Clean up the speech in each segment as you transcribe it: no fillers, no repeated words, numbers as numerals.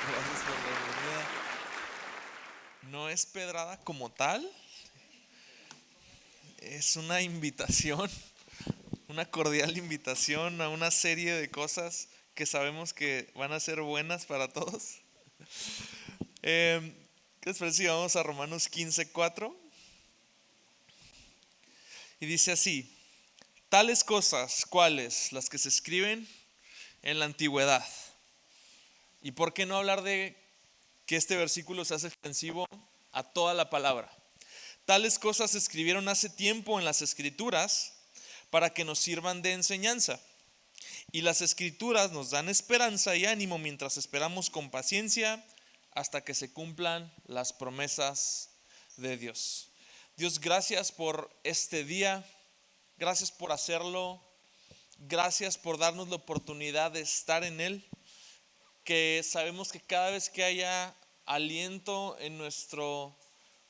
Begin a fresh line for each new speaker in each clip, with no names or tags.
Gracias por la bienvenida. No es pedrada como tal, es una invitación, una cordial invitación a una serie de cosas que sabemos que van a ser buenas para todos. ¿Qué les parece si vamos a Romanos 15:4? Y dice así: tales cosas, ¿cuáles? Las que se escriben en la antigüedad. ¿Y por qué no hablar de que este versículo se hace extensivo a toda la palabra? Tales cosas se escribieron hace tiempo en las escrituras para que nos sirvan de enseñanza. Y las escrituras nos dan esperanza y ánimo mientras esperamos con paciencia hasta que se cumplan las promesas de Dios. Dios, gracias por este día, gracias por hacerlo, gracias por darnos la oportunidad de estar en él, que sabemos que cada vez que haya aliento en nuestro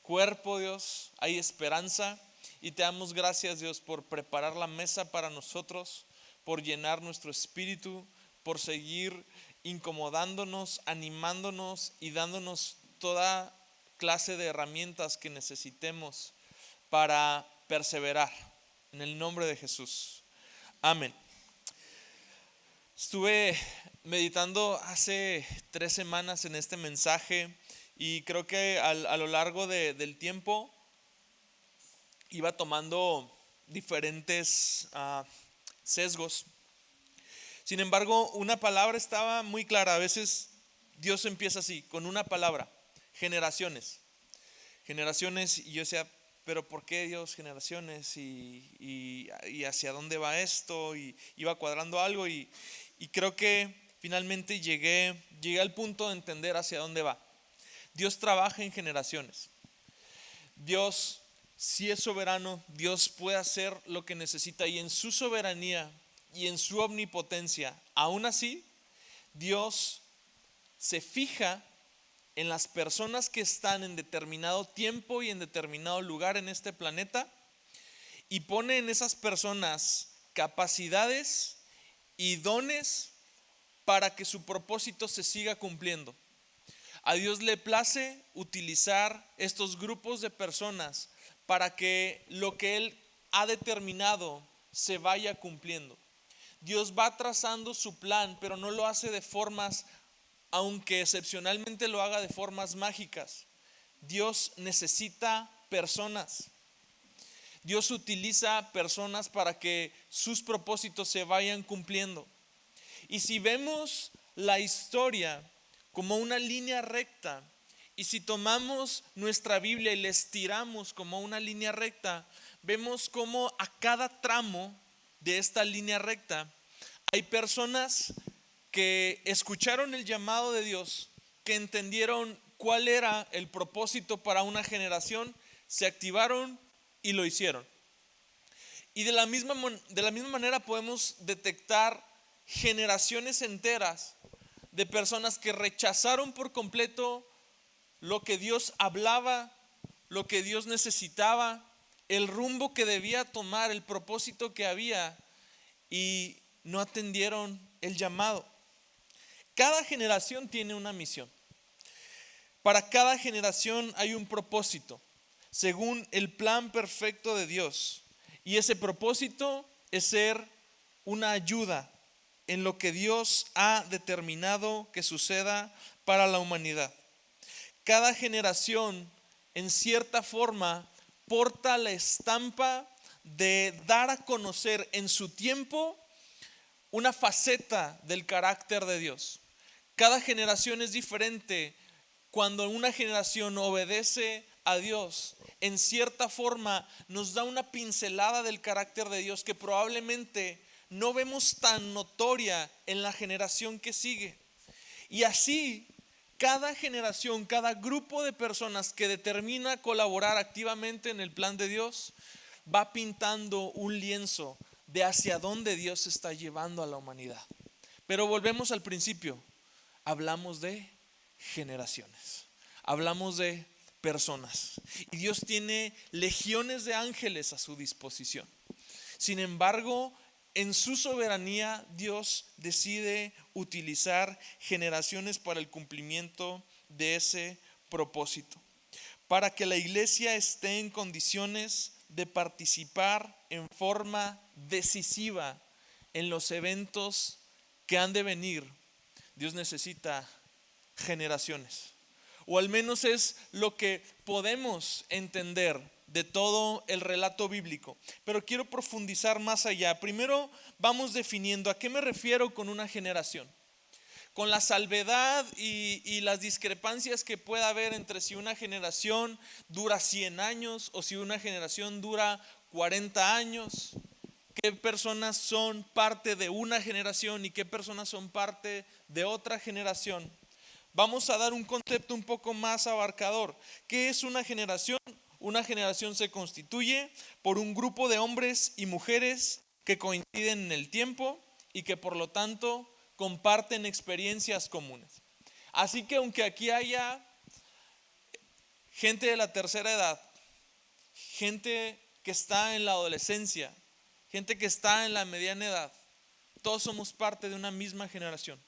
cuerpo, Dios, hay esperanza, y te damos gracias, Dios, por preparar la mesa para nosotros, por llenar nuestro espíritu, por seguir incomodándonos, animándonos y dándonos toda clase de herramientas que necesitemos para perseverar. En el nombre de Jesús. Amén. Estuve meditando hace 3 semanas en este mensaje y creo que a lo largo del tiempo iba tomando diferentes sesgos. Sin embargo, una palabra estaba muy clara. A veces Dios empieza así, con una palabra: generaciones. Generaciones, y yo decía, pero ¿por qué Dios generaciones? Y hacia dónde va esto, y iba cuadrando algo, y creo que finalmente llegué al punto de entender hacia dónde va. Dios trabaja en generaciones. Dios, si es soberano, Dios puede hacer lo que necesita, y en su soberanía y en su omnipotencia, aún así, Dios se fija en las personas que están en determinado tiempo y en determinado lugar en este planeta, y pone en esas personas capacidades y dones para que su propósito se siga cumpliendo. A Dios le place utilizar estos grupos de personas para que lo que Él ha determinado se vaya cumpliendo. Dios va trazando su plan, pero no lo hace de formas, aunque excepcionalmente lo haga de formas mágicas. Dios necesita personas. Dios utiliza personas para que sus propósitos se vayan cumpliendo. Y si vemos la historia como una línea recta, y si tomamos nuestra Biblia y la estiramos como una línea recta, vemos cómo a cada tramo de esta línea recta hay personas que escucharon el llamado de Dios, que entendieron cuál era el propósito para una generación, se activaron y lo hicieron. Y de la misma manera podemos detectar generaciones enteras de personas que rechazaron por completo lo que Dios hablaba, lo que Dios necesitaba, el rumbo que debía tomar, el propósito que había, y no atendieron el llamado. Cada generación tiene una misión. Para cada generación hay un propósito, según el plan perfecto de Dios. Y ese propósito es ser una ayuda en lo que Dios ha determinado que suceda para la humanidad. Cada generación, en cierta forma, porta la estampa de dar a conocer en su tiempo una faceta del carácter de Dios. Cada generación es diferente. Cuando una generación obedece a Dios, en cierta forma nos da una pincelada del carácter de Dios que probablemente no vemos tan notoria en la generación que sigue. Y así, cada generación, cada grupo de personas que determina colaborar activamente en el plan de Dios, va pintando un lienzo de hacia dónde Dios está llevando a la humanidad. Pero volvemos al principio. Hablamos de generaciones, hablamos de personas, y Dios tiene legiones de ángeles a su disposición. Sin embargo, en su soberanía, Dios decide utilizar generaciones para el cumplimiento de ese propósito, para que la iglesia esté en condiciones de participar en forma decisiva en los eventos que han de venir. Dios necesita generaciones, o al menos es lo que podemos entender de todo el relato bíblico. Pero quiero profundizar más allá. Primero vamos definiendo a qué me refiero con una generación, con la salvedad y las discrepancias que pueda haber entre si una generación dura 100 años o si una generación dura 40 años. ¿Qué personas son parte de una generación y qué personas son parte de otra generación? Vamos a dar un concepto un poco más abarcador. ¿Qué es una generación? Una generación se constituye por un grupo de hombres y mujeres que coinciden en el tiempo y que por lo tanto comparten experiencias comunes. Así que aunque aquí haya gente de la tercera edad, gente que está en la adolescencia, gente que está en la mediana edad, todos somos parte de una misma generación.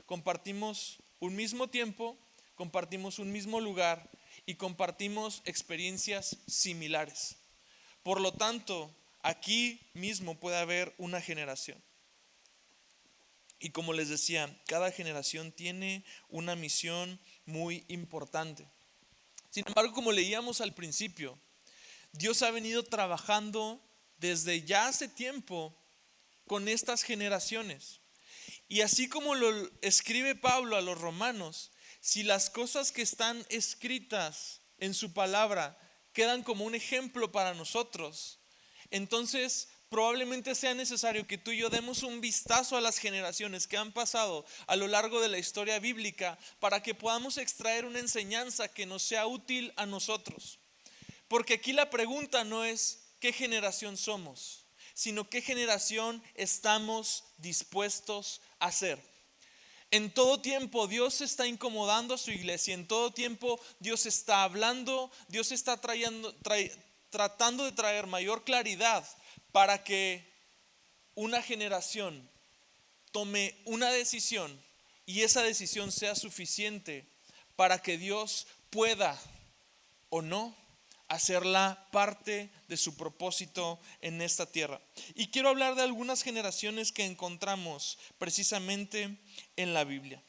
Compartimos un mismo tiempo, compartimos un mismo lugar y compartimos experiencias similares. Por lo tanto, aquí mismo puede haber una generación. Y como les decía, cada generación tiene una misión muy importante. Sin embargo, como leíamos al principio, Dios ha venido trabajando desde ya hace tiempo con estas generaciones. Y así como lo escribe Pablo a los romanos, si las cosas que están escritas en su palabra quedan como un ejemplo para nosotros, entonces probablemente sea necesario que tú y yo demos un vistazo a las generaciones que han pasado a lo largo de la historia bíblica para que podamos extraer una enseñanza que nos sea útil a nosotros. Porque aquí la pregunta no es qué generación somos, sino qué generación estamos dispuestos a ser. En todo tiempo Dios está incomodando a su iglesia, en todo tiempo Dios está hablando, Dios está tratando de traer mayor claridad para que una generación tome una decisión y esa decisión sea suficiente para que Dios pueda o no hacerla parte de su propósito en esta tierra. Y quiero hablar de algunas generaciones que encontramos precisamente en la Biblia.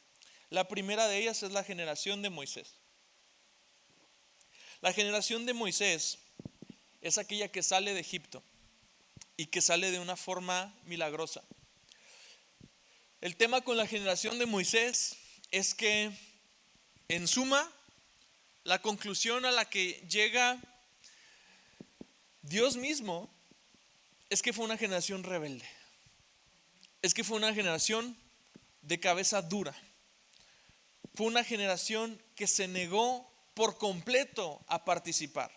La primera de ellas es la generación de Moisés. La generación de Moisés es aquella que sale de Egipto y que sale de una forma milagrosa. El tema con la generación de Moisés es que, en suma, la conclusión a la que llega Dios mismo es que fue una generación rebelde. Es que fue una generación de cabeza dura. Fue una generación que se negó por completo a participar.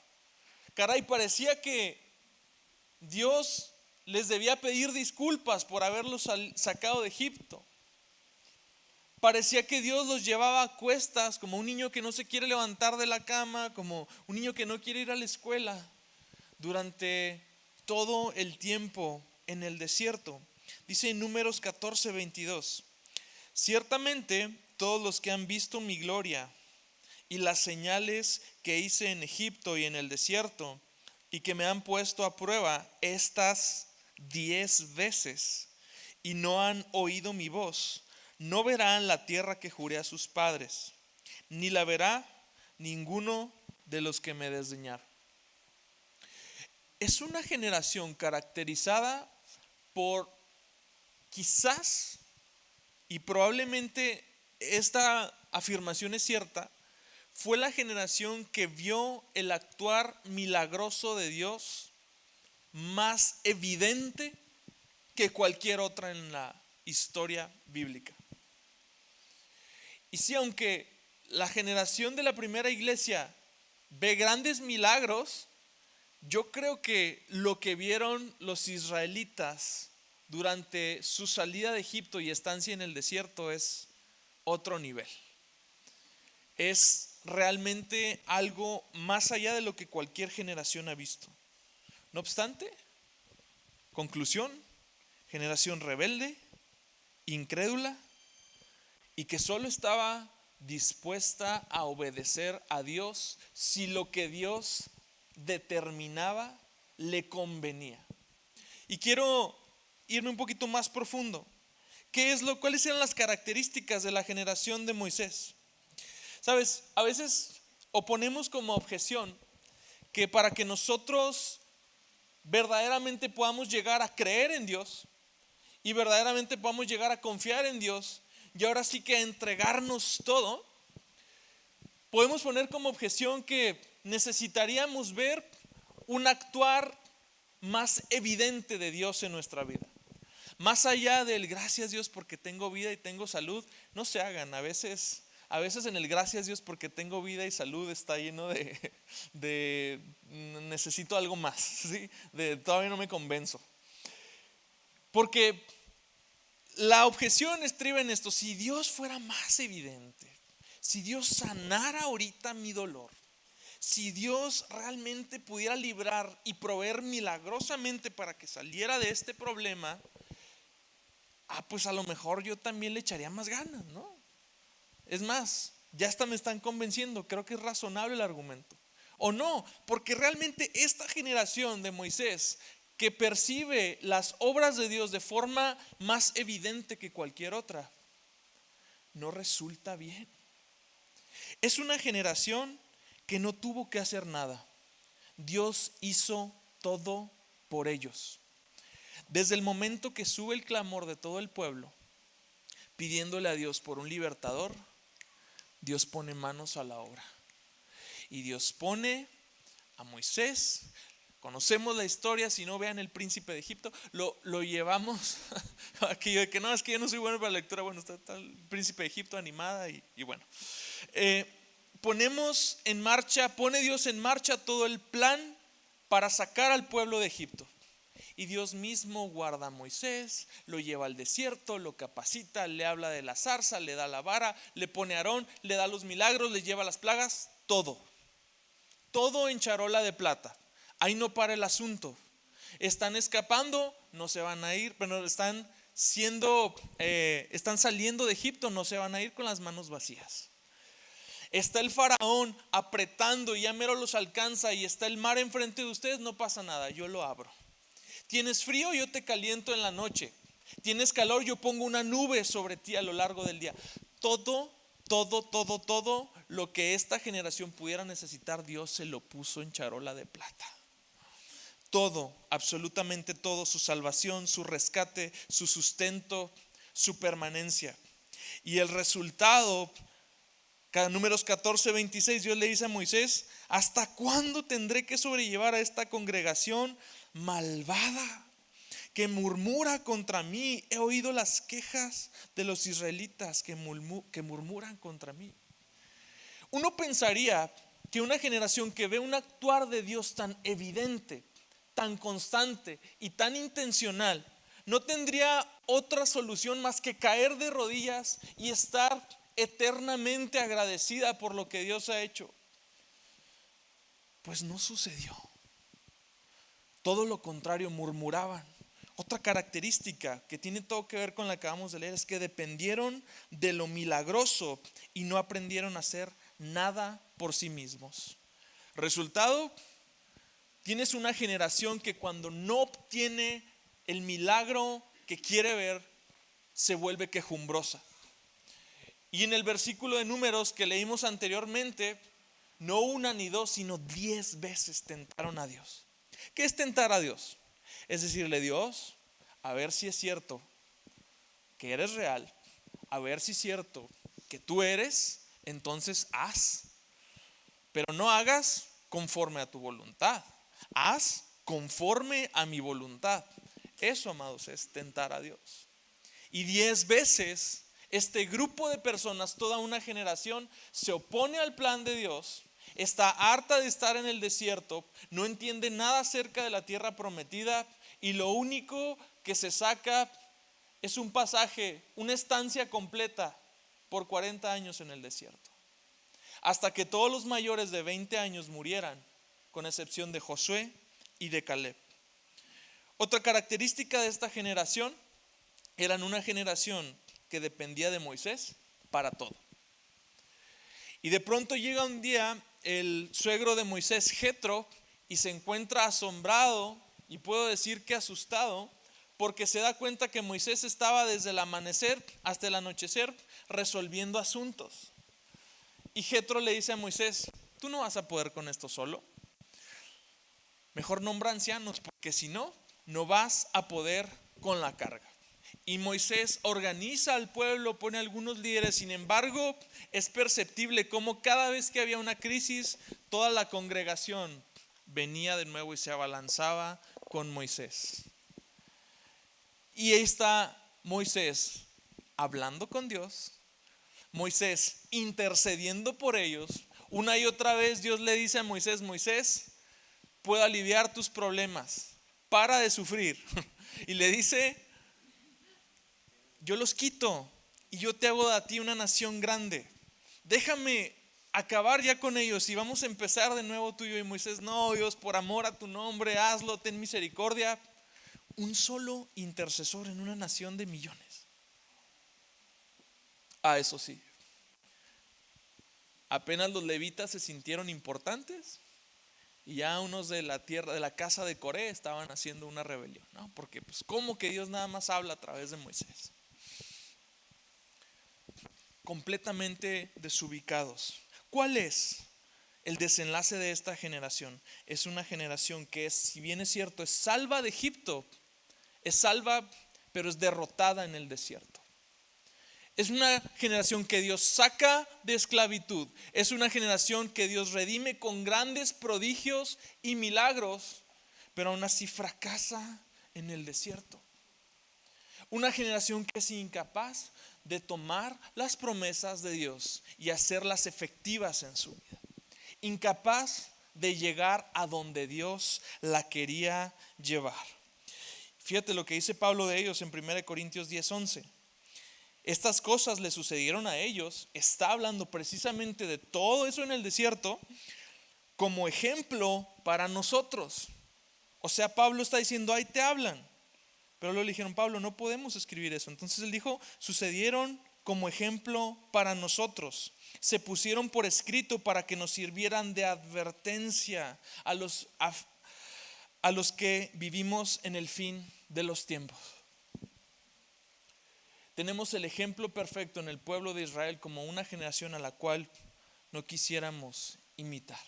Caray, parecía que Dios les debía pedir disculpas por haberlos sacado de Egipto. Parecía que Dios los llevaba a cuestas como un niño que no se quiere levantar de la cama, como un niño que no quiere ir a la escuela durante todo el tiempo en el desierto. Dice en Números 14:22: ciertamente todos los que han visto mi gloria y las señales que hice en Egipto y en el desierto, y que me han puesto a prueba estas 10 veces, y no han oído mi voz, no verán la tierra que juré a sus padres, ni la verá ninguno de los que me desdeñaron. Es una generación caracterizada por, quizás, y probablemente esta afirmación es cierta, fue la generación que vio el actuar milagroso de Dios más evidente que cualquier otra en la historia bíblica. Y sí, aunque la generación de la primera iglesia ve grandes milagros, yo creo que lo que vieron los israelitas durante su salida de Egipto y estancia en el desierto es otro nivel. Es realmente algo más allá de lo que cualquier generación ha visto. No obstante, conclusión, generación rebelde, incrédula y que solo estaba dispuesta a obedecer a Dios si lo que Dios determinaba le convenía. Y quiero irme un poquito más profundo. ¿Cuáles eran las características de la generación de Moisés? Sabes, a veces oponemos como objeción que para que nosotros verdaderamente podamos llegar a creer en Dios y verdaderamente podamos llegar a confiar en Dios y ahora sí que a entregarnos todo, podemos poner como objeción que necesitaríamos ver un actuar más evidente de Dios en nuestra vida. Más allá del gracias Dios porque tengo vida y tengo salud, no se hagan. A veces en el gracias Dios porque tengo vida y salud está lleno de necesito algo más, ¿sí? Todavía no me convenzo. Porque la objeción estriba en esto: si Dios fuera más evidente, si Dios sanara ahorita mi dolor, si Dios realmente pudiera librar y proveer milagrosamente para que saliera de este problema, pues a lo mejor yo también le echaría más ganas, ¿no? Es más, ya hasta me están convenciendo, creo que es razonable el argumento. O no, porque realmente esta generación de Moisés, que percibe las obras de Dios de forma más evidente que cualquier otra, no resulta bien. Es una generación que no tuvo que hacer nada. Dios hizo todo por ellos. Desde el momento que sube el clamor de todo el pueblo, pidiéndole a Dios por un libertador, Dios pone manos a la obra. Y Dios pone a Moisés. Conocemos la historia, si no vean El Príncipe de Egipto, lo llevamos aquello de que no, es que yo no soy bueno para la lectura. Bueno, está El Príncipe de Egipto animada y bueno. Pone Dios en marcha todo el plan para sacar al pueblo de Egipto. Y Dios mismo guarda a Moisés, lo lleva al desierto, lo capacita, le habla de la zarza, le da la vara, le pone a Aarón, le da los milagros, le lleva las plagas, todo en charola de plata. Ahí no para el asunto. Están escapando, no se van a ir, pero están saliendo de Egipto, no se van a ir con las manos vacías. Está el faraón apretando y ya mero los alcanza y está el mar enfrente de ustedes, no pasa nada, yo lo abro. Tienes frío, yo te caliento en la noche. Tienes calor, yo pongo una nube sobre ti a lo largo del día. Todo lo que esta generación pudiera necesitar, Dios se lo puso en charola de plata. Todo, absolutamente todo, su salvación, su rescate, su sustento, su permanencia. Y el resultado, Números 14:26, Dios le dice a Moisés: ¿hasta cuándo tendré que sobrellevar a esta congregación malvada que murmura contra mí? He oído las quejas de los israelitas que murmuran contra mí. Uno pensaría que una generación que ve un actuar de Dios tan evidente, tan constante y tan intencional, no tendría otra solución más que caer de rodillas y estar eternamente agradecida por lo que Dios ha hecho. Pues no sucedió. Todo lo contrario, murmuraban. Otra característica que tiene todo que ver con la que acabamos de leer es que dependieron de lo milagroso y no aprendieron a hacer nada por sí mismos. Resultado, tienes una generación que cuando no obtiene el milagro que quiere ver, se vuelve quejumbrosa. Y en el versículo de Números que leímos anteriormente, no una ni dos, sino 10 veces tentaron a Dios. ¿Qué es tentar a Dios? Es decirle: Dios, a ver si es cierto que eres real, a ver si es cierto que tú eres, entonces haz. Pero no hagas conforme a tu voluntad, haz conforme a mi voluntad. Eso, amados, es tentar a Dios. Y 10 veces este grupo de personas, toda una generación, se opone al plan de Dios. Está harta de estar en el desierto, no entiende nada acerca de la tierra prometida y lo único que se saca es un pasaje, una estancia completa por 40 años en el desierto. Hasta que todos los mayores de 20 años murieran, con excepción de Josué y de Caleb. Otra característica de esta generación eran una generación que dependía de Moisés para todo. Y de pronto llega un día el suegro de Moisés, Jetro, y se encuentra asombrado, y puedo decir que asustado, porque se da cuenta que Moisés estaba desde el amanecer hasta el anochecer resolviendo asuntos. Y Jetro le dice a Moisés: tú no vas a poder con esto solo. Mejor nombra ancianos, porque si no, no vas a poder con la carga. Y Moisés organiza al pueblo, pone algunos líderes. Sin embargo, es perceptible cómo cada vez que había una crisis, toda la congregación venía de nuevo y se abalanzaba con Moisés. Y ahí está Moisés hablando con Dios, Moisés intercediendo por ellos. Una y otra vez Dios le dice a Moisés: Moisés, puedo aliviar tus problemas, para de sufrir. Y le dice: yo los quito y yo te hago de a ti una nación grande. Déjame acabar ya con ellos y vamos a empezar de nuevo tú y yo. Y Moisés: no, Dios, por amor a tu nombre, hazlo, ten misericordia. Un solo intercesor en una nación de millones. Eso sí, apenas los levitas se sintieron importantes y ya unos de la tierra, de la casa de Coré, estaban haciendo una rebelión, ¿no? Porque pues cómo que Dios nada más habla a través de Moisés. Completamente desubicados. ¿Cuál es el desenlace de esta generación? Es una generación que es, si bien es cierto, es salva de Egipto, es salva, pero es derrotada en el desierto. Es una generación que Dios saca de esclavitud. Es una generación que Dios redime con grandes prodigios y milagros, pero aún así fracasa en el desierto. Una generación que es incapaz de tomar las promesas de Dios y hacerlas efectivas en su vida. Incapaz de llegar a donde Dios la quería llevar. Fíjate lo que dice Pablo de ellos en 1 Corintios 10:11. Estas cosas le sucedieron a ellos. Está hablando precisamente de todo eso en el desierto como ejemplo para nosotros. O sea, Pablo está diciendo: ahí te hablan. Pero luego le dijeron: Pablo, no podemos escribir eso. Entonces él dijo: sucedieron como ejemplo para nosotros. Se pusieron por escrito para que nos sirvieran de advertencia a los que vivimos en el fin de los tiempos. Tenemos el ejemplo perfecto en el pueblo de Israel como una generación a la cual no quisiéramos imitar.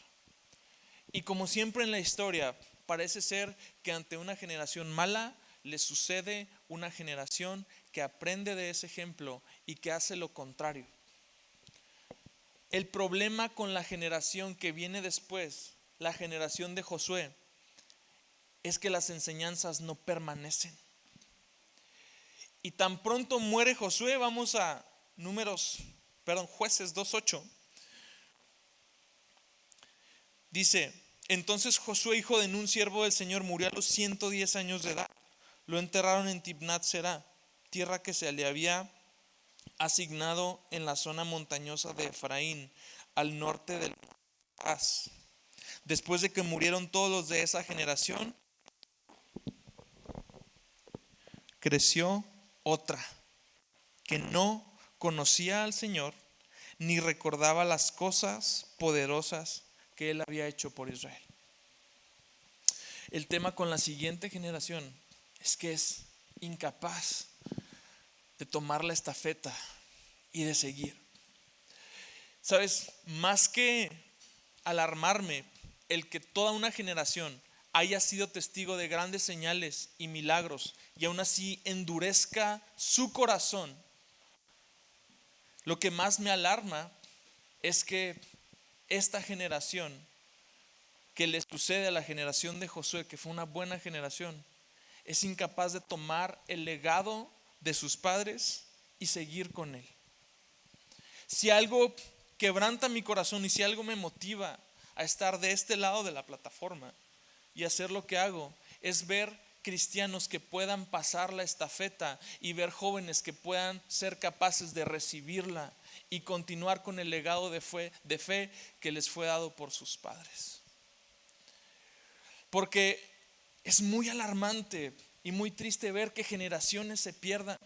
Y como siempre en la historia, parece ser que ante una generación mala le sucede una generación que aprende de ese ejemplo y que hace lo contrario. El problema con la generación que viene después, la generación de Josué, es que las enseñanzas no permanecen. Y tan pronto muere Josué, vamos a Jueces 2:8. Dice: entonces Josué, hijo de Nun, siervo del Señor, murió a los 110 años de edad. Lo enterraron en Timnat Será, tierra que se le había asignado en la zona montañosa de Efraín, al norte del Az. Después de que murieron todos los de esa generación, creció otra que no conocía al Señor ni recordaba las cosas poderosas que Él había hecho por Israel. El tema con la siguiente generación es que es incapaz de tomar la estafeta y de seguir. ¿Sabes? Más que alarmarme el que toda una generación haya sido testigo de grandes señales y milagros y aún así endurezca su corazón, lo que más me alarma es que esta generación que le sucede a la generación de Josué, que fue una buena generación, es incapaz de tomar el legado de sus padres y seguir con él. Si algo quebranta mi corazón y si algo me motiva a estar de este lado de la plataforma y hacer lo que hago, es ver cristianos que puedan pasar la estafeta y ver jóvenes que puedan ser capaces de recibirla y continuar con el legado de fe que les fue dado por sus padres. Porque es muy alarmante y muy triste ver que generaciones se pierdan.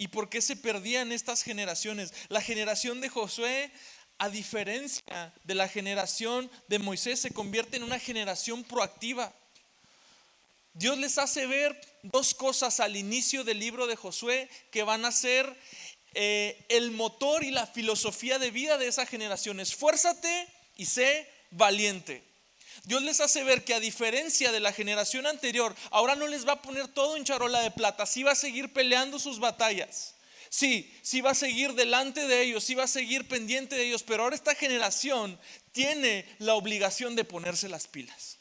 ¿Y por qué se perdían estas generaciones? La generación de Josué, a diferencia de la generación de Moisés, se convierte en una generación proactiva. Dios les hace ver dos cosas al inicio del libro de Josué que van a ser el motor y la filosofía de vida de esa generación. Esfuérzate y sé valiente. Dios les hace ver que, a diferencia de la generación anterior, ahora no les va a poner todo en charola de plata. Sí va a seguir peleando sus batallas. Sí va a seguir delante de ellos, sí va a seguir pendiente de ellos. Pero ahora esta generación tiene la obligación de ponerse las pilas.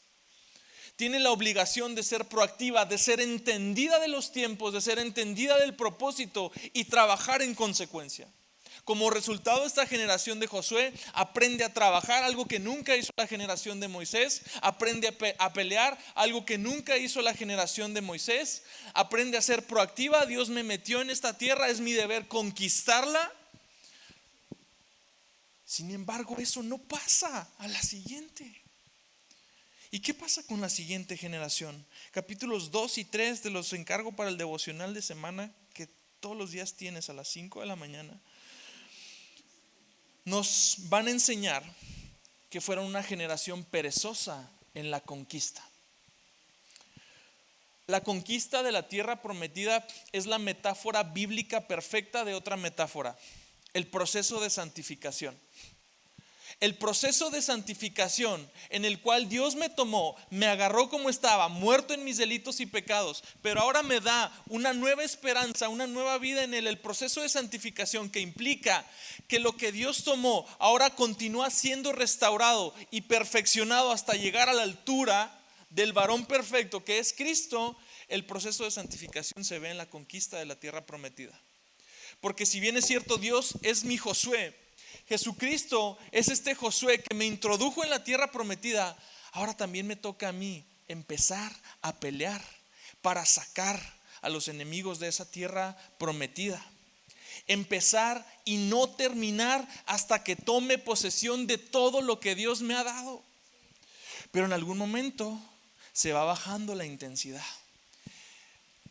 Tiene la obligación de ser proactiva, de ser entendida de los tiempos, de ser entendida del propósito y trabajar en consecuencia. Como resultado, esta generación de Josué aprende a trabajar, algo que nunca hizo la generación de Moisés. Aprende a pelear, algo que nunca hizo la generación de Moisés. Aprende a ser proactiva. Dios me metió en esta tierra, es mi deber conquistarla. Sin embargo, eso no pasa a la siguiente. ¿Y qué pasa con la siguiente generación? Capítulos 2 y 3 te los encargo para el devocional de semana que todos los días tienes a las 5 de la mañana. Nos van a enseñar que fueron una generación perezosa en la conquista. La conquista de la tierra prometida es la metáfora bíblica perfecta de otra metáfora: el proceso de santificación. El proceso de santificación en el cual Dios me tomó, me agarró como estaba, muerto en mis delitos y pecados, pero ahora me da una nueva esperanza, una nueva vida en él. El proceso de santificación que implica que lo que Dios tomó ahora continúa siendo restaurado y perfeccionado hasta llegar a la altura del varón perfecto que es Cristo. El proceso de santificación se ve en la conquista de la tierra prometida. Porque si bien es cierto, Dios es mi Josué, Jesucristo es este Josué que me introdujo en la tierra prometida. Ahora también me toca a mí empezar a pelear para sacar a los enemigos de esa tierra prometida. Empezar y no terminar hasta que tome posesión de todo lo que Dios me ha dado. Pero en algún momento se va bajando la intensidad.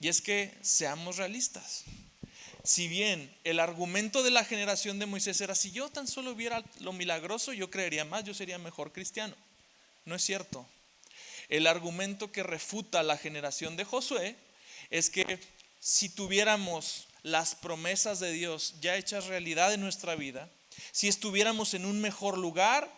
Y es que seamos realistas. Si bien el argumento de la generación de Moisés era: si yo tan solo viera lo milagroso, yo creería más, yo sería mejor cristiano. No es cierto. El argumento que refuta la generación de Josué es que si tuviéramos las promesas de Dios ya hechas realidad en nuestra vida, si estuviéramos en un mejor lugar,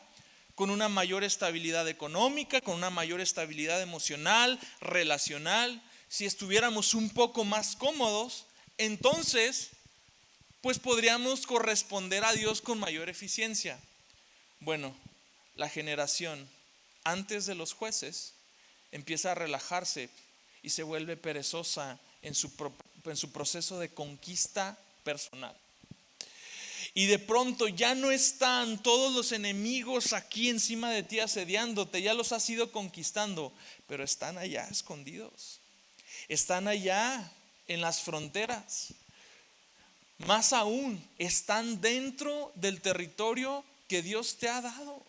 con una mayor estabilidad económica, con una mayor estabilidad emocional, relacional, si estuviéramos un poco más cómodos, entonces pues podríamos corresponder a Dios con mayor eficiencia. Bueno, la generación antes de los jueces empieza a relajarse y se vuelve perezosa en su proceso de conquista personal. Y de pronto ya no están todos los enemigos aquí encima de ti asediándote, ya los has ido conquistando, pero están allá escondidos, están allá en las fronteras. Más aún, están dentro del territorio que Dios te ha dado.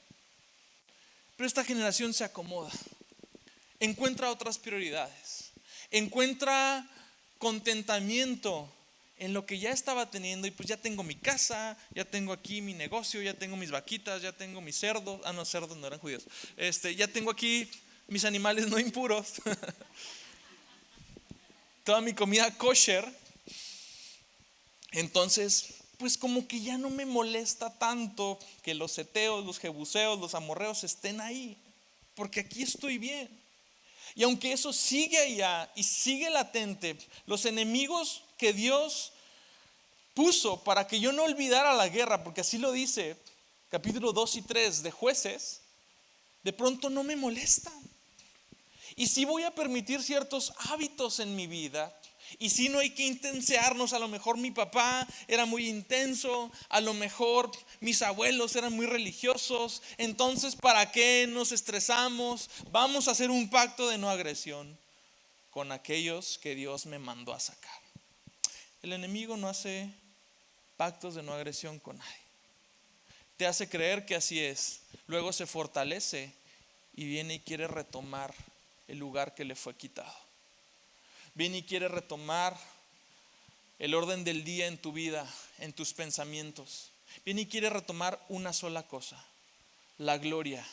Pero esta generación se acomoda, encuentra otras prioridades, encuentra contentamiento en lo que ya estaba teniendo. Y pues ya tengo mi casa, ya tengo aquí mi negocio, ya tengo mis vaquitas, ya tengo mis cerdos. No, cerdos no eran judíos. Ya tengo aquí mis animales no impuros. Toda mi comida kosher. Entonces, pues como que ya no me molesta tanto que los heteos, los jebuseos, los amorreos estén ahí, porque aquí estoy bien. Y aunque eso sigue allá y sigue latente, los enemigos que Dios puso para que yo no olvidara la guerra, porque así lo dice capítulo 2 y 3 de Jueces, de pronto no me molestan. Y sí voy a permitir ciertos hábitos en mi vida. Y si no hay que intensearnos, a lo mejor mi papá era muy intenso, a lo mejor mis abuelos eran muy religiosos, entonces ¿para qué nos estresamos? Vamos a hacer un pacto de no agresión con aquellos que Dios me mandó a sacar. El enemigo no hace pactos de no agresión con nadie. Te hace creer que así es, luego se fortalece y viene y quiere retomar el lugar que le fue quitado. Viene y quiere retomar el orden del día en tu vida, en tus pensamientos, viene y quiere retomar una sola cosa: la gloria.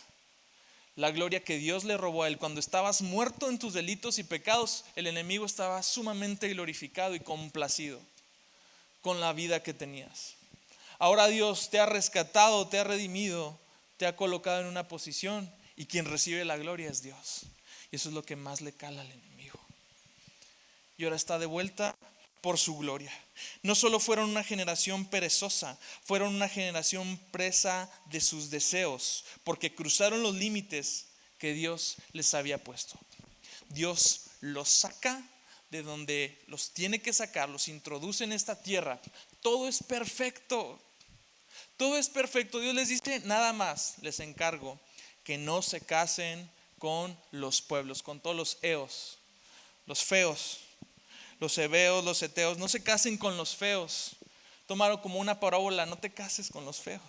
La gloria que Dios le robó a él. Cuando estabas muerto en tus delitos y pecados, el enemigo estaba sumamente glorificado y complacido con la vida que tenías. Ahora Dios te ha rescatado, te ha redimido, te ha colocado en una posición, y quien recibe la gloria es Dios. Y eso es lo que más le cala al enemigo. Y ahora está de vuelta por su gloria. No solo fueron una generación perezosa, fueron una generación presa de sus deseos, porque cruzaron los límites que Dios les había puesto. Dios los saca de donde los tiene que sacar, los introduce en esta tierra. Todo es perfecto. Todo es perfecto. Dios les dice: nada más les encargo que no se casen con los pueblos, con todos los eos, los feos, los heveos, los heteos. No se casen con los feos. Tómalo como una parábola: no te cases con los feos,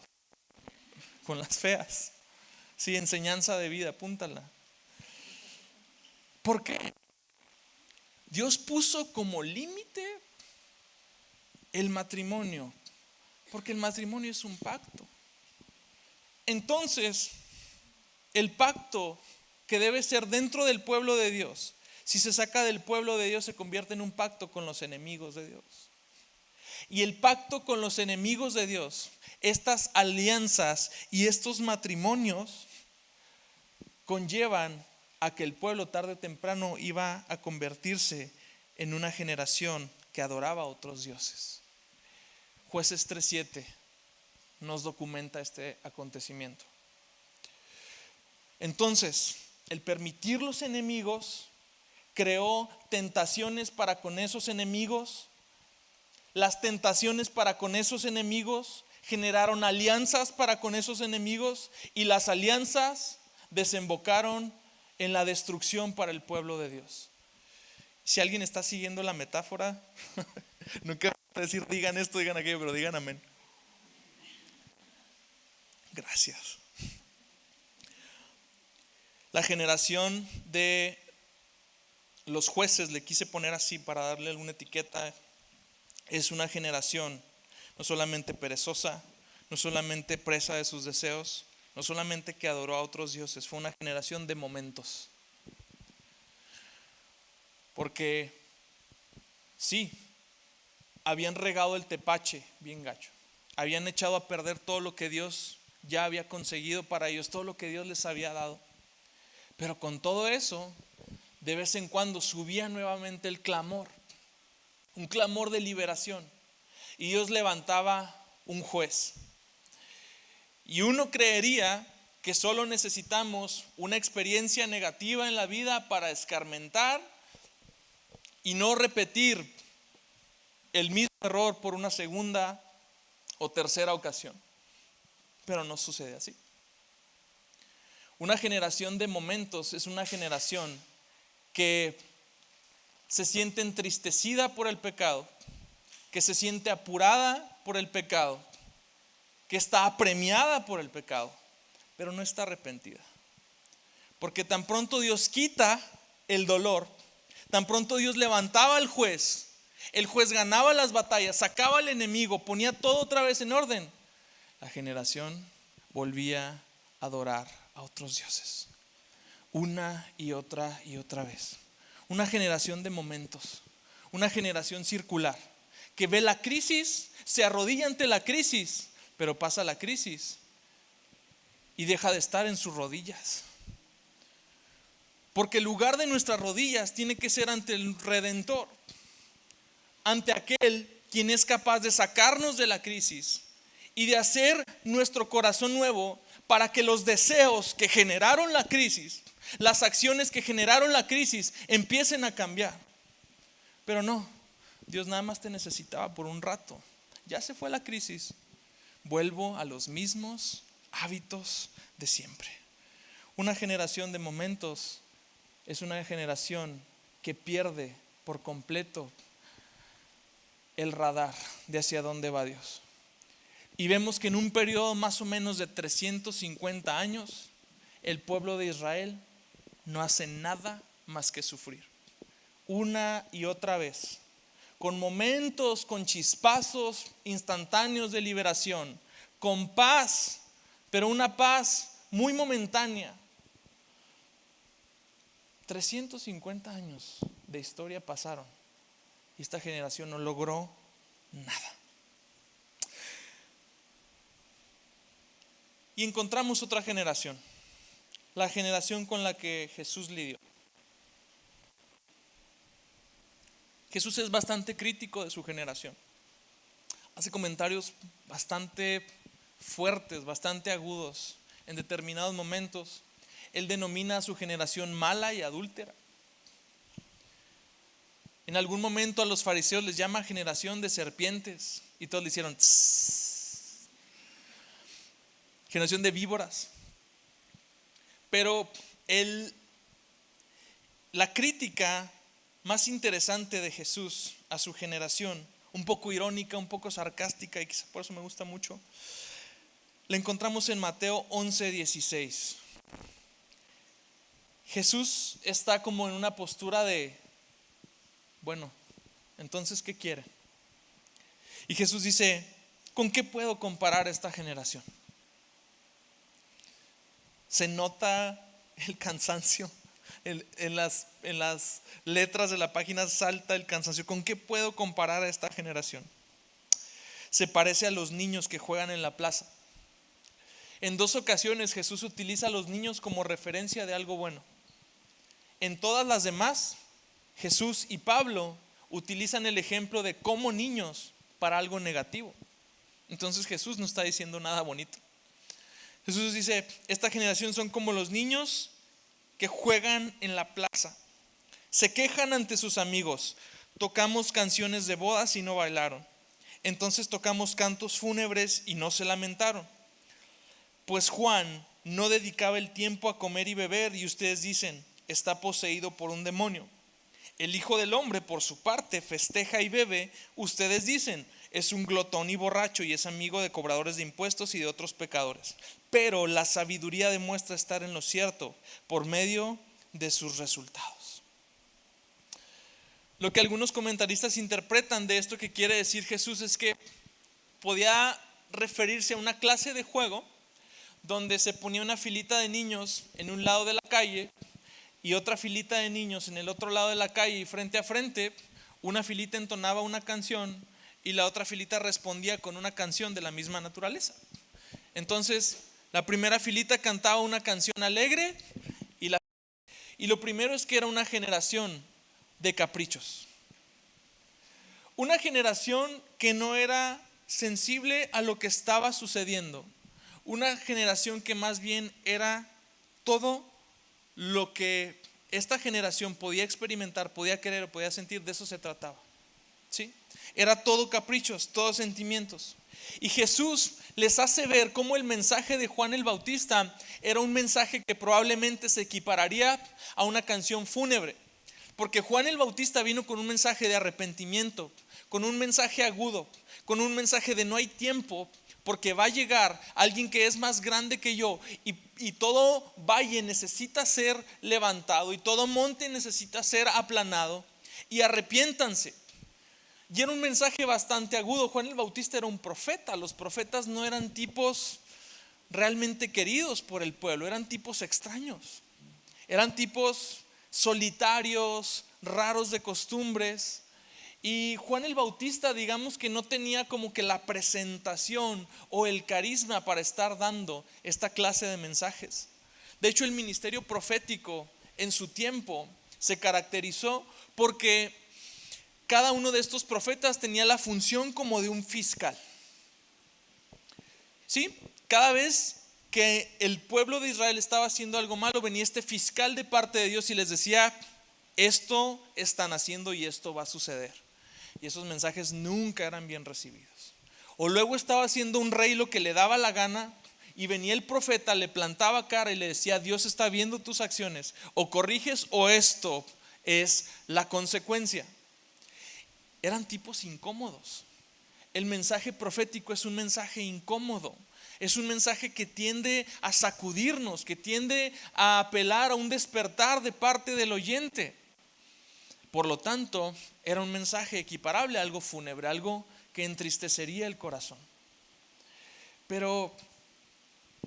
con las feas. Sí, enseñanza de vida, apúntala. ¿Por qué? Dios puso como límite el matrimonio, porque el matrimonio es un pacto. Entonces, el pacto que debe ser dentro del pueblo de Dios, si se saca del pueblo de Dios, se convierte en un pacto con los enemigos de Dios. Y el pacto con los enemigos de Dios, estas alianzas y estos matrimonios, conllevan a que el pueblo tarde o temprano iba a convertirse en una generación que adoraba a otros dioses. Jueces 3:7 nos documenta este acontecimiento. Entonces, el permitir los enemigos creó tentaciones para con esos enemigos. Las tentaciones para con esos enemigos generaron alianzas para con esos enemigos, y las alianzas desembocaron en la destrucción para el pueblo de Dios. Si alguien está siguiendo la metáfora, no quiero decir digan esto, digan aquello, pero digan amén. Gracias. La generación de los jueces, le quise poner así para darle alguna etiqueta, es una generación no solamente perezosa, no solamente presa de sus deseos, no solamente que adoró a otros dioses, fue una generación de momentos. Porque sí, habían regado el tepache bien gacho, habían echado a perder todo lo que Dios ya había conseguido para ellos, todo lo que Dios les había dado. Pero con todo eso, de vez en cuando subía nuevamente el clamor, un clamor de liberación, y Dios levantaba un juez. Y uno creería que solo necesitamos una experiencia negativa en la vida para escarmentar y no repetir el mismo error por una segunda o tercera ocasión. Pero no sucede así. Una generación de momentos es una generación que se siente entristecida por el pecado, que se siente apurada por el pecado, que está apremiada por el pecado, pero no está arrepentida. Porque tan pronto Dios quita el dolor, tan pronto Dios levantaba al juez, el juez ganaba las batallas, sacaba al enemigo, ponía todo otra vez en orden, la generación volvía a adorar a otros dioses, una y otra vez. Una generación de momentos, una generación circular, que ve la crisis, se arrodilla ante la crisis, pero pasa la crisis y deja de estar en sus rodillas. Porque el lugar de nuestras rodillas tiene que ser ante el Redentor, ante aquel quien es capaz de sacarnos de la crisis y de hacer nuestro corazón nuevo, para que los deseos que generaron la crisis, las acciones que generaron la crisis, empiecen a cambiar. Pero no, Dios nada más te necesitaba por un rato. Ya se fue la crisis, vuelvo a los mismos hábitos de siempre. Una generación de momentos es una generación que pierde por completo el radar de hacia dónde va Dios. Y vemos que en un periodo más o menos de 350 años, el pueblo de Israel no hace nada más que sufrir. Una y otra vez,
con momentos, con chispazos instantáneos de liberación, con paz, pero una paz muy momentánea. 350 años de historia pasaron y esta generación no logró nada. Y encontramos otra generación, la generación con la que Jesús lidió. Jesús es bastante crítico de su generación. Hace comentarios bastante fuertes, bastante agudos en determinados momentos. Él denomina a su generación mala y adúltera. En algún momento a los fariseos les llama generación de serpientes y todos le hicieron tss. Generación de víboras. Pero la crítica más interesante de Jesús a su generación, un poco irónica, un poco sarcástica, y quizá por eso me gusta mucho, la encontramos en Mateo 11:16. Jesús está como en una postura de, bueno, entonces, ¿qué quiere? Y Jesús dice, ¿con qué puedo comparar esta generación? Se nota el cansancio. En las letras de la página salta el cansancio. ¿Con qué puedo comparar a esta generación? Se parece a los niños que juegan en la plaza. En 2 ocasiones Jesús utiliza a los niños como referencia de algo bueno. En todas las demás, Jesús y Pablo utilizan el ejemplo de como niños para algo negativo. Entonces Jesús no está diciendo nada bonito. Jesús dice, esta generación son como los niños que juegan en la plaza. Se quejan ante sus amigos. Tocamos canciones de bodas y no bailaron. Entonces tocamos cantos fúnebres y no se lamentaron. Pues Juan no dedicaba el tiempo a comer y beber y ustedes dicen, está poseído por un demonio. El Hijo del Hombre, por su parte, festeja y bebe. Ustedes dicen, es un glotón y borracho y es amigo de cobradores de impuestos y de otros pecadores. Pero la sabiduría demuestra estar en lo cierto por medio de sus resultados. Lo que algunos comentaristas interpretan de esto que quiere decir Jesús es que podía referirse a una clase de juego donde se ponía una filita de niños en un lado de la calle y otra filita de niños en el otro lado de la calle, y frente a frente una filita entonaba una canción y la otra filita respondía con una canción de la misma naturaleza. Entonces la primera filita cantaba una canción alegre y lo primero es que era una generación de caprichos. Una generación que no era sensible a lo que estaba sucediendo. Una generación que más bien era todo lo que esta generación podía experimentar, podía querer o podía sentir, de eso se trataba. ¿Sí? Era todo caprichos, todos sentimientos. Y Jesús les hace ver cómo el mensaje de Juan el Bautista era un mensaje que probablemente se equipararía a una canción fúnebre. Porque Juan el Bautista vino con un mensaje de arrepentimiento, con un mensaje agudo, con un mensaje de no hay tiempo, porque va a llegar alguien que es más grande que yo y todo valle necesita ser levantado y todo monte necesita ser aplanado y arrepiéntanse. Y era un mensaje bastante agudo. Juan el Bautista era un profeta. Los profetas no eran tipos realmente queridos por el pueblo, eran tipos extraños, eran tipos solitarios, raros de costumbres. Y Juan el Bautista, digamos que no tenía como que la presentación o el carisma para estar dando esta clase de mensajes. De hecho, el ministerio profético en su tiempo se caracterizó porque cada uno de estos profetas tenía la función como de un fiscal. ¿Sí? Cada vez que el pueblo de Israel estaba haciendo algo malo, venía este fiscal de parte de Dios y les decía, esto están haciendo y esto va a suceder. Y esos mensajes nunca eran bien recibidos. O luego estaba haciendo un rey lo que le daba la gana y venía el profeta, le plantaba cara y le decía, Dios está viendo tus acciones, o corriges o esto es la consecuencia. Eran tipos incómodos. El mensaje profético es un mensaje incómodo. Es un mensaje que tiende a sacudirnos, que tiende a apelar a un despertar de parte del oyente. Por lo tanto, era un mensaje equiparable a algo fúnebre, algo que entristecería el corazón. Pero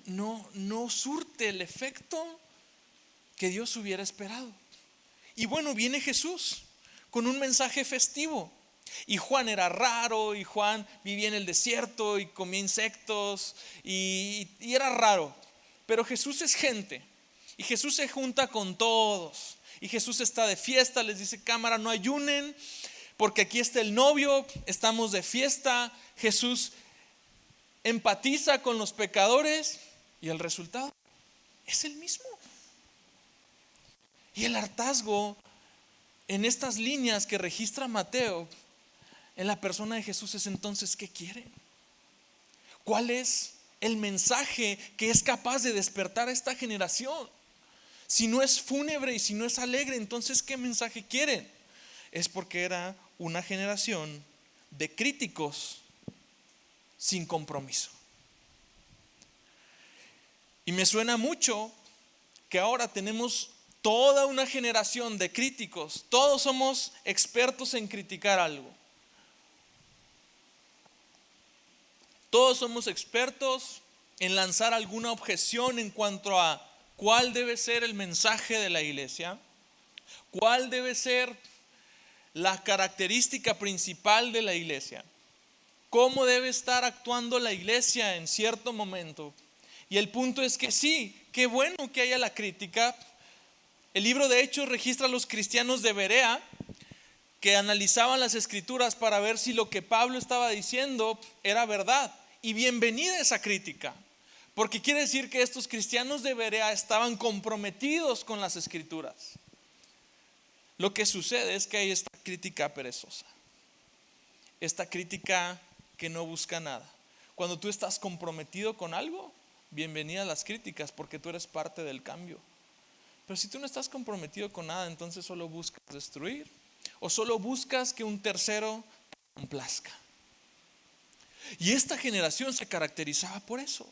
no surte el efecto que Dios hubiera esperado. Y bueno, viene Jesús con un mensaje festivo. Y Juan era raro, y Juan vivía en el desierto y comía insectos, y era raro. Pero Jesús es gente, y Jesús se junta con todos. Y Jesús está de fiesta, les dice: cámara, no ayunen, porque aquí está el novio, estamos de fiesta. Jesús empatiza con los pecadores, y el resultado es el mismo. Y el hartazgo en estas líneas que registra Mateo en la persona de Jesús es: entonces, ¿qué quiere? ¿Cuál es el mensaje que es capaz de despertar a esta generación? Si no es fúnebre y si no es alegre, entonces ¿qué mensaje quieren? Es porque era una generación de críticos sin compromiso. Y me suena mucho que ahora tenemos toda una generación de críticos. Todos somos expertos en criticar algo. Todos somos expertos en lanzar alguna objeción en cuanto a cuál debe ser el mensaje de la iglesia, cuál debe ser la característica principal de la iglesia, cómo debe estar actuando la iglesia en cierto momento. Y el punto es que sí, qué bueno que haya la crítica. El libro de Hechos registra a los cristianos de Berea que analizaban las escrituras para ver si lo que Pablo estaba diciendo era verdad. Y bienvenida esa crítica, porque quiere decir que estos cristianos de Berea estaban comprometidos con las escrituras. Lo que sucede es que hay esta crítica perezosa, esta crítica que no busca nada. Cuando tú estás comprometido con algo, bienvenida a las críticas, porque tú eres parte del cambio. Pero si tú no estás comprometido con nada, entonces solo buscas destruir, o solo buscas que un tercero te complazca. Y esta generación se caracterizaba por eso.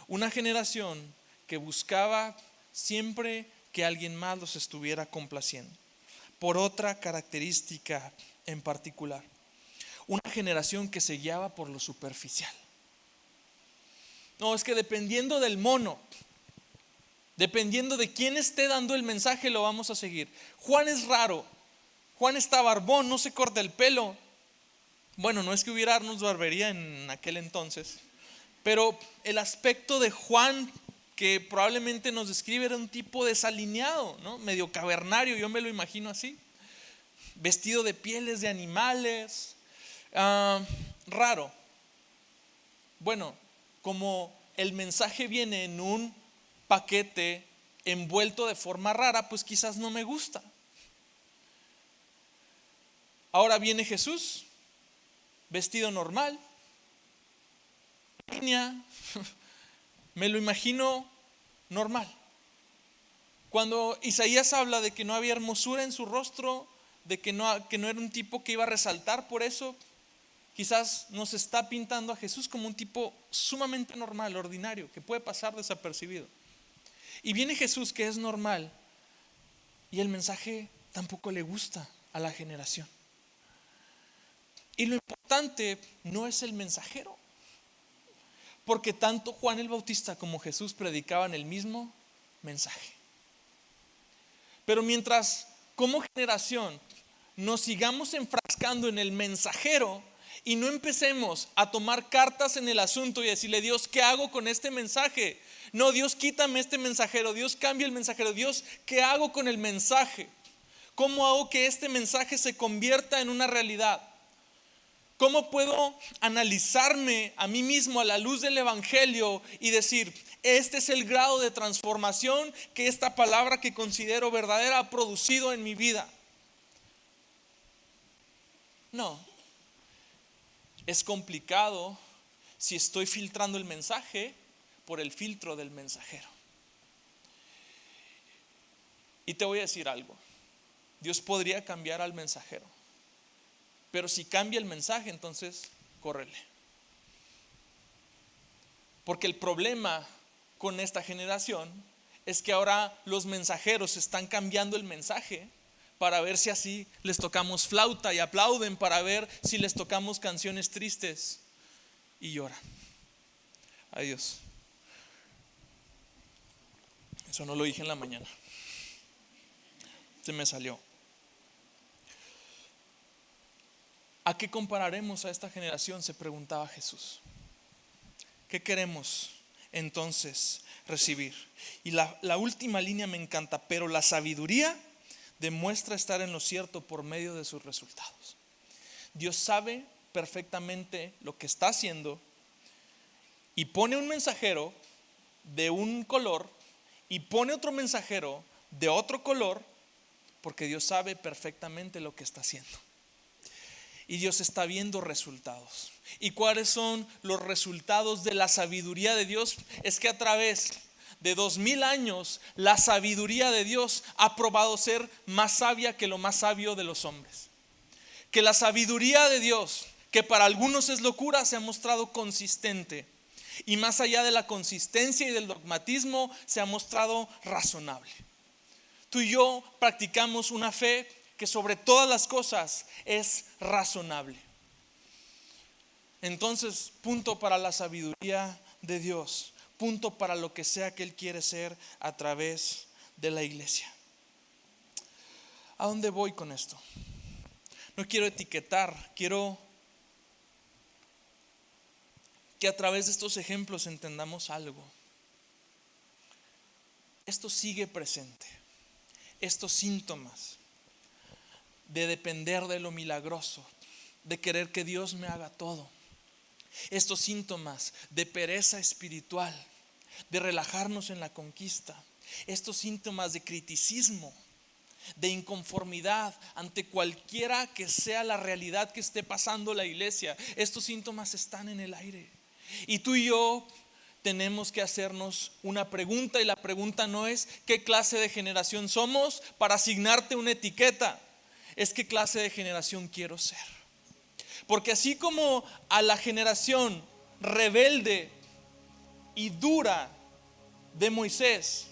Una generación que buscaba siempre que alguien más los estuviera complaciendo. Por otra característica en particular. Una generación que se guiaba por lo superficial. No, es que dependiendo del mono, dependiendo de quién esté dando el mensaje, lo vamos a seguir. Juan es raro. Juan está barbón, no se corta el pelo. Bueno, no es que hubiera Arnold's barbería en aquel entonces, pero el aspecto de Juan que probablemente nos describe era un tipo desalineado, ¿no? Medio cavernario, yo me lo imagino así, vestido de pieles de animales, raro. Bueno, como el mensaje viene en un paquete envuelto de forma rara, pues quizás no me gusta. Ahora viene Jesús, vestido normal, me lo imagino normal. Cuando Isaías habla de que no había hermosura en su rostro, de que no era un tipo que iba a resaltar por eso, quizás nos está pintando a Jesús como un tipo sumamente normal, ordinario, que puede pasar desapercibido. Y viene Jesús, que es normal, y el mensaje tampoco le gusta a la generación. Y lo importante no es el mensajero, porque tanto Juan el Bautista como Jesús predicaban el mismo mensaje. Pero mientras como generación nos sigamos enfrascando en el mensajero y no empecemos a tomar cartas en el asunto y decirle: Dios, ¿qué hago con este mensaje? No, Dios, quítame este mensajero, Dios, cambia el mensajero. Dios, ¿qué hago con el mensaje? ¿Cómo hago que este mensaje se convierta en una realidad? ¿Cómo puedo analizarme a mí mismo a la luz del evangelio y decir: este es el grado de transformación que esta palabra que considero verdadera ha producido en mi vida? No, es complicado si estoy filtrando el mensaje por el filtro del mensajero. Y te voy a decir algo: Dios podría cambiar al mensajero, pero si cambia el mensaje, entonces córrele. Porque el problema con esta generación es que ahora los mensajeros están cambiando el mensaje para ver si así les tocamos flauta, y aplauden para ver si les tocamos canciones tristes y lloran. Adiós. Eso no lo dije en la mañana. Se me salió. ¿A qué compararemos a esta generación?, se preguntaba Jesús. ¿Qué queremos entonces recibir? Y la última línea me encanta: pero la sabiduría demuestra estar en lo cierto por medio de sus resultados. Dios sabe perfectamente lo que está haciendo y pone un mensajero de un color y pone otro mensajero de otro color, porque Dios sabe perfectamente lo que está haciendo. Y Dios está viendo resultados. ¿Y cuáles son los resultados de la sabiduría de Dios? Es que a través de 2000 años, la sabiduría de Dios ha probado ser más sabia que lo más sabio de los hombres. Que la sabiduría de Dios, que para algunos es locura, se ha mostrado consistente. Y más allá de la consistencia y del dogmatismo, se ha mostrado razonable. Tú y yo practicamos una fe que sobre todas las cosas es razonable. Entonces, punto para la sabiduría de Dios, punto para lo que sea que Él quiere ser a través de la iglesia. ¿A dónde voy con esto? No quiero etiquetar, quiero que a través de estos ejemplos entendamos algo. Esto sigue presente. Estos síntomas de depender de lo milagroso, de querer que Dios me haga todo. Estos síntomas de pereza espiritual, de relajarnos en la conquista. Estos síntomas de criticismo, de inconformidad ante cualquiera que sea la realidad que esté pasando la iglesia. Estos síntomas están en el aire. Y tú y yo tenemos que hacernos una pregunta, y la pregunta no es qué clase de generación somos para asignarte una etiqueta. Es qué clase de generación quiero ser. Porque así como a la generación rebelde y dura de Moisés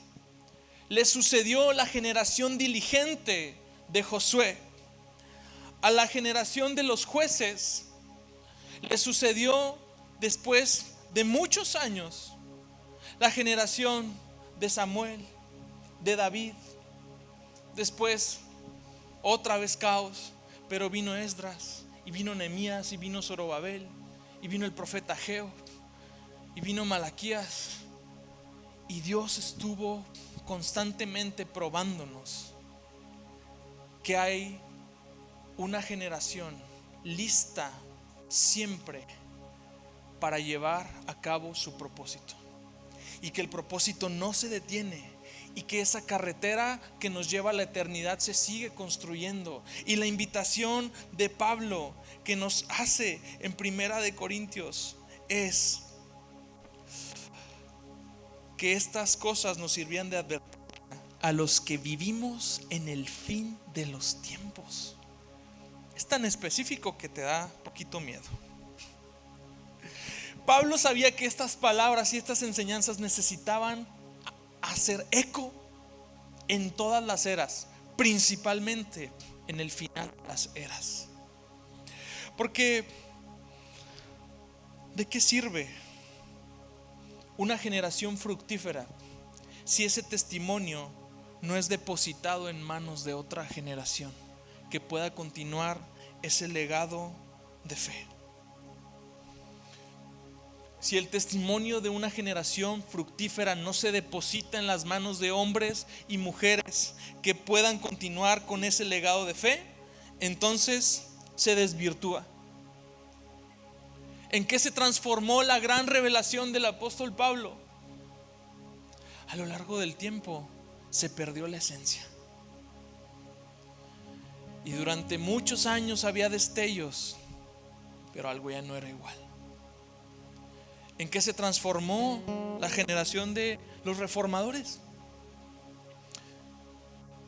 le sucedió la generación diligente de Josué, a la generación de los jueces le sucedió después de muchos años la generación de Samuel, de David. Después otra vez caos, pero vino Esdras, y vino Nehemías, y vino Zorobabel, y vino el profeta Ageo, y vino Malaquías. Y Dios estuvo constantemente probándonos que hay una generación lista siempre para llevar a cabo su propósito, y que el propósito no se detiene, y que esa carretera que nos lleva a la eternidad se sigue construyendo. Y la invitación de Pablo que nos hace en Primera de Corintios es que estas cosas nos sirvían de advertencia a los que vivimos en el fin de los tiempos. Es tan específico que te da poquito miedo. Pablo sabía que estas palabras y estas enseñanzas necesitaban hacer eco en todas las eras, principalmente en el final de las eras. Porque ¿de qué sirve una generación fructífera si ese testimonio no es depositado en manos de otra generación que pueda continuar ese legado de fe? Si el testimonio de una generación fructífera no se deposita en las manos de hombres y mujeres que puedan continuar con ese legado de fe, entonces se desvirtúa. ¿En qué se transformó la gran revelación del apóstol Pablo? A lo largo del tiempo se perdió la esencia. Y durante muchos años había destellos, pero algo ya no era igual. ¿En qué se transformó la generación de los reformadores?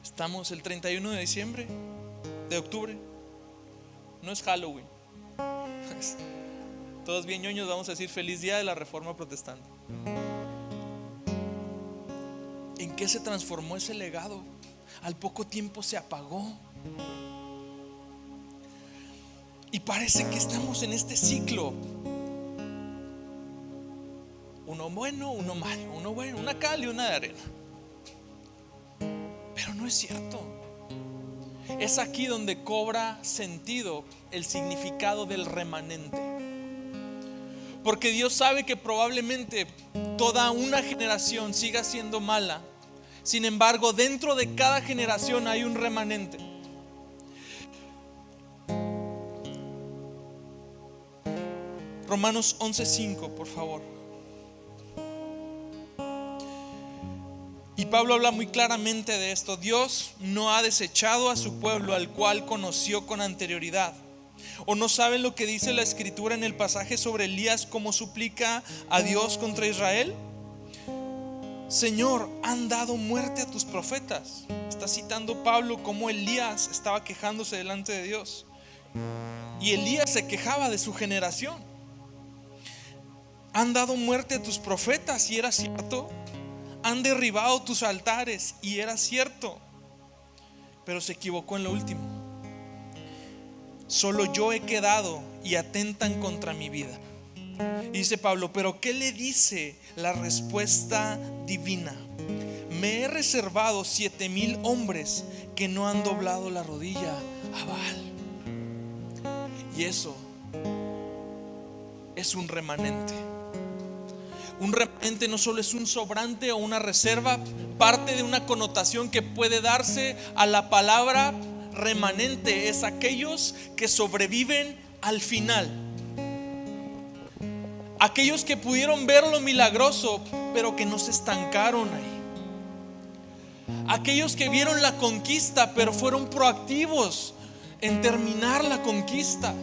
Estamos el 31 de diciembre, de octubre. No es Halloween. Todos bien ñoños vamos a decir feliz día de la Reforma Protestante. ¿En qué se transformó ese legado? Al poco tiempo se apagó. Y parece que estamos en este ciclo. Uno bueno, uno malo, uno bueno, una cal y una de arena. Pero no es cierto. Es aquí donde cobra sentido el significado del remanente. Porque Dios sabe que probablemente toda una generación siga siendo mala. Sin embargo, dentro de cada generación hay un remanente. Romanos 11:5, por favor. Y Pablo habla muy claramente de esto. Dios no ha desechado a su pueblo al cual conoció con anterioridad. ¿O no saben lo que dice la escritura en el pasaje sobre Elías, cómo suplica a Dios contra Israel? Señor, han dado muerte a tus profetas. Está citando Pablo cómo Elías estaba quejándose delante de Dios. Y Elías se quejaba de su generación. Han dado muerte a tus profetas, y era cierto. Han derribado tus altares, y era cierto. Pero se equivocó en lo último. Solo yo he quedado y atentan contra mi vida. Y dice Pablo, pero ¿qué le dice la respuesta divina? Me he reservado 7,000 hombres que no han doblado la rodilla a Baal. Y eso es un remanente. Un remanente no solo es un sobrante o una reserva, parte de una connotación que puede darse a la palabra remanente. Es aquellos que sobreviven al final. Aquellos que pudieron ver lo milagroso, pero que no se estancaron ahí. Aquellos que vieron la conquista, pero fueron proactivos en terminar la conquista.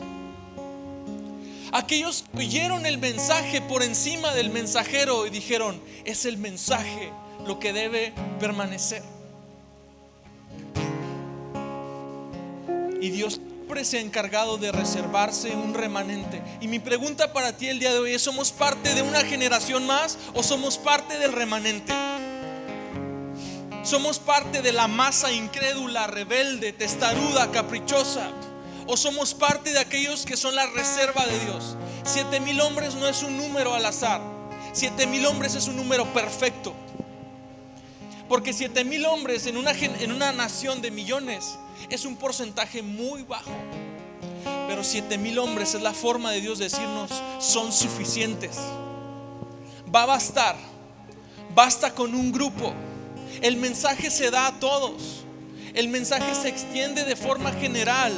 Aquellos que oyeron el mensaje por encima del mensajero y dijeron, es el mensaje lo que debe permanecer. Y Dios siempre se ha encargado de reservarse un remanente. Y mi pregunta para ti el día de hoy es, ¿somos parte de una generación más o somos parte del remanente? ¿Somos parte de la masa incrédula, rebelde, testaruda, caprichosa? ¿O somos parte de aquellos que son la reserva de Dios? 7,000 hombres no es un número al azar. 7,000 hombres es un número perfecto. Porque 7,000 hombres en una nación de millones es un porcentaje muy bajo. Pero 7,000 hombres es la forma de Dios decirnos, son suficientes. Va a bastar. Basta con un grupo. El mensaje se da a todos. El mensaje se extiende de forma general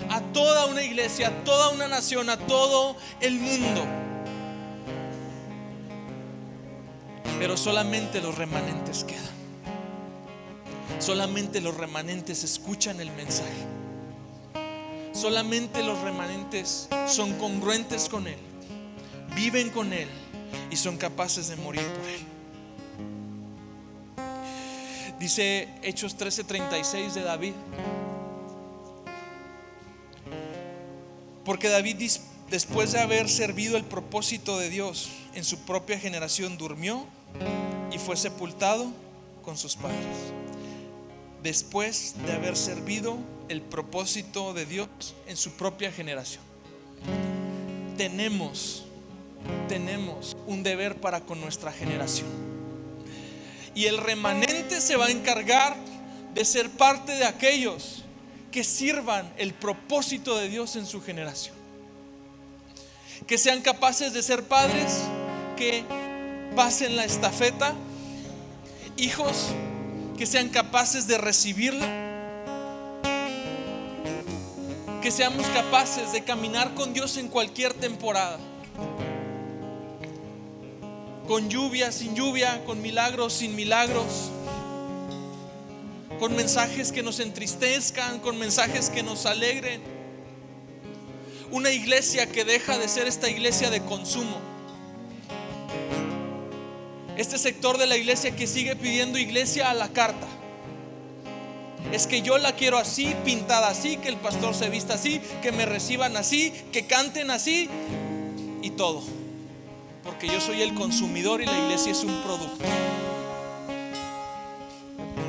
a toda una iglesia, a toda una nación, a todo el mundo. Pero solamente los remanentes quedan. Solamente los remanentes escuchan el mensaje. Solamente los remanentes son congruentes con Él, viven con Él y son capaces de morir por Él. Dice Hechos 13:36 de David. Porque David, después de haber servido el propósito de Dios en su propia generación, durmió y fue sepultado con sus padres. Después de haber servido el propósito de Dios en su propia generación. Tenemos un deber para con nuestra generación. Y el remanente se va a encargar de ser parte de aquellos que sirvan el propósito de Dios en su generación. Que sean capaces de ser padres, que pasen la estafeta, hijos que sean capaces de recibirla, que seamos capaces de caminar con Dios en cualquier temporada, con lluvia, sin lluvia, con milagros, sin milagros, con mensajes que nos entristezcan, con mensajes que nos alegren. Una iglesia que deja de ser esta iglesia de consumo. Este sector de la iglesia que sigue pidiendo iglesia a la carta. Es que yo la quiero así, pintada así, que el pastor se vista así, que me reciban así, que canten así y todo. Porque yo soy el consumidor y la iglesia es un producto.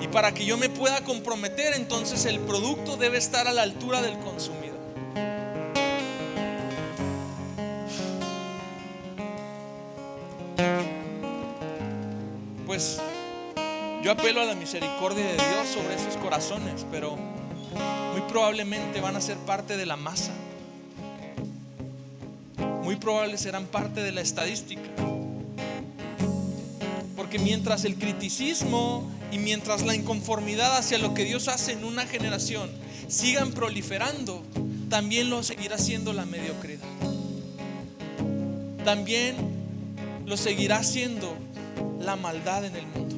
Y para que yo me pueda comprometer, entonces el producto debe estar a la altura del consumidor. Pues yo apelo a la misericordia de Dios sobre esos corazones, pero muy probablemente van a ser parte de la masa. Muy probable serán parte de la estadística. Porque mientras el criticismo y mientras la inconformidad hacia lo que Dios hace en una generación sigan proliferando, también lo seguirá siendo la mediocridad. También lo seguirá siendo la maldad en el mundo.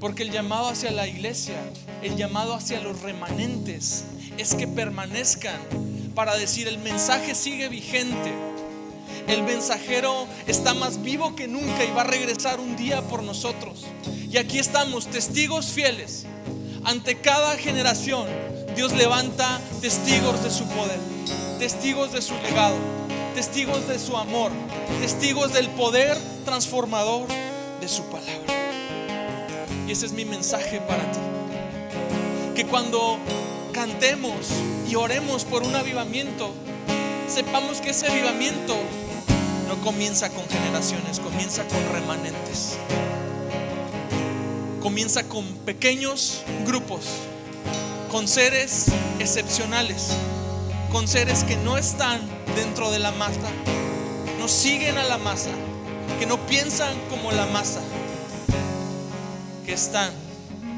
Porque el llamado hacia la iglesia, el llamado hacia los remanentes, es que permanezcan para decir: el mensaje sigue vigente, el mensajero está más vivo que nunca y va a regresar un día por nosotros. Y aquí estamos, testigos fieles. Ante cada generación Dios levanta testigos de su poder, testigos de su legado, testigos de su amor, testigos del poder transformador de su palabra. Y ese es mi mensaje para ti: que cuando cantemos y oremos por un avivamiento, sepamos que ese avivamiento no comienza con generaciones, comienza con remanentes. Comienza con pequeños grupos, con seres excepcionales, con seres que no están dentro de la masa, no siguen a la masa, que no piensan como la masa, que están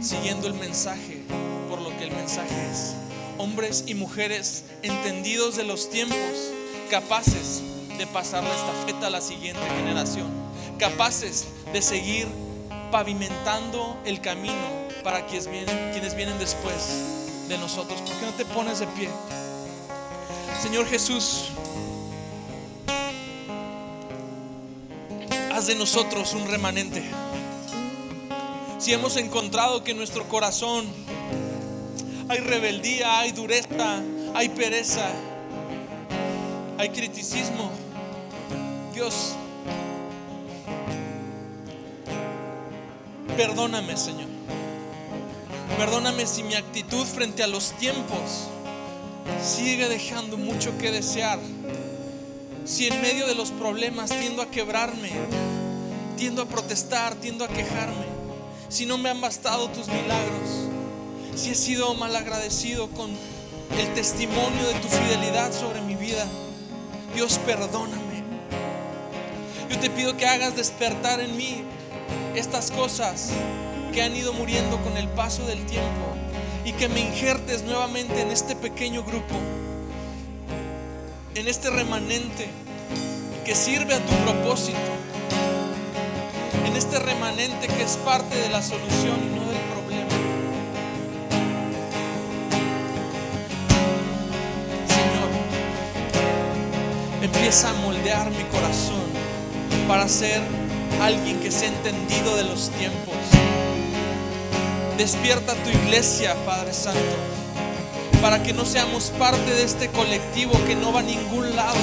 siguiendo el mensaje por lo que el mensaje es. Hombres y mujeres entendidos de los tiempos, capaces de pasar la estafeta a la siguiente generación, capaces de seguir pavimentando el camino para quienes vienen después de nosotros. ¿Por qué no te pones de pie? Señor Jesús, haz de nosotros un remanente. Si hemos encontrado que en nuestro corazón hay rebeldía, hay dureza, hay pereza, hay criticismo, Dios, perdóname, Señor. Perdóname si mi actitud frente a los tiempos sigue dejando mucho que desear. Si en medio de los problemas tiendo a quebrarme, tiendo a protestar, tiendo a quejarme, si no me han bastado tus milagros, si he sido malagradecido con el testimonio de tu fidelidad sobre mi vida, Dios, perdóname. Yo te pido que hagas despertar en mí estas cosas que han ido muriendo con el paso del tiempo y que me injertes nuevamente en este pequeño grupo, en este remanente que sirve a tu propósito, en este remanente que es parte de la solución y no del problema. Señor, empieza a moldear mi corazón para ser alguien que sea entendido de los tiempos. Despierta tu iglesia, Padre Santo, para que no seamos parte de este colectivo que no va a ningún lado,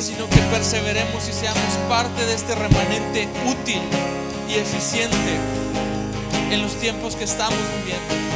sino que perseveremos y seamos parte de este remanente útil y eficiente en los tiempos que estamos viviendo.